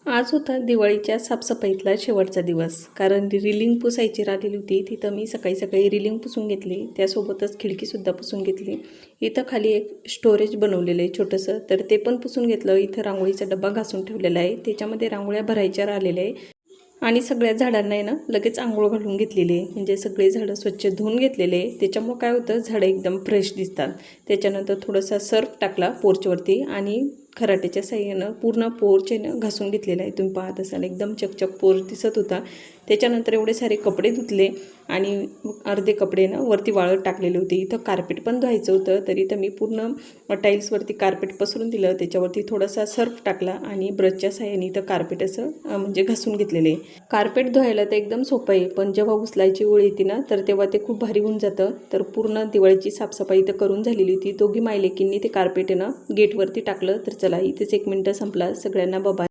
आज होता दिवाळीच्या साफसफाईतला शेवटचा दिवस. कारण रिलिंग पुसायची राहिलेली होती. तिथं मी सकाळी सकाळी रिलिंग पुसून घेतली, त्यासोबतच खिडकीसुद्धा पुसून घेतली. इथं खाली एक स्टोरेज बनवलेलं आहे छोटंसं, तर ते पण पुसून घेतलं. इथं रांगोळीचा डब्बा घासून ठेवलेला आहे, त्याच्यामध्ये रांगोळ्या भरायच्या राहिलेल्या आहे. आणि सगळ्या झाडांना आहे ना लगेच आंघोळ घालून घेतलेली आहे, म्हणजे सगळे झाडं स्वच्छ धुवून घेतलेले आहे. त्याच्यामुळं काय होतं, झाडं एकदम फ्रेश दिसतात. त्याच्यानंतर थोडासा सर्फ टाकला पोर्चवरती आणि खराट्याच्या साह्यानं पूर्ण पोर्च घासून घेतलेला आहे. तुम्ही पाहत असाल एकदम चकचक पोर्च दिसत होता. त्याच्यानंतर एवढे सारे कपडे धुतले आणि अर्धे कपडे ना वरती वाळत टाकलेले होते. इथं कार्पेट पण धुवायचं होतं, तर इथं मी पूर्ण टाईल्सवरती कार्पेट पसरून दिलं. त्याच्यावरती थोडासा सर्फ टाकला आणि ब्रशच्या साह्याने इथं कार्पेट असं म्हणजे घासून घेतलेले. कार्पेट धुवायला तर एकदम सोपं आहे, पण जेव्हा उचलायची वेळ येते ना, तर तेव्हा ते खूप भारी होऊन जातं. तर पूर्ण दिवाळीची साफसफाई तर करून झालेली होती. दोघी मायलेकींनी ते कार्पेट आहे ना गेटवरती टाकलं. तर चला, इथेच 1 मिनिट संपला. सगळ्यांना बाबा.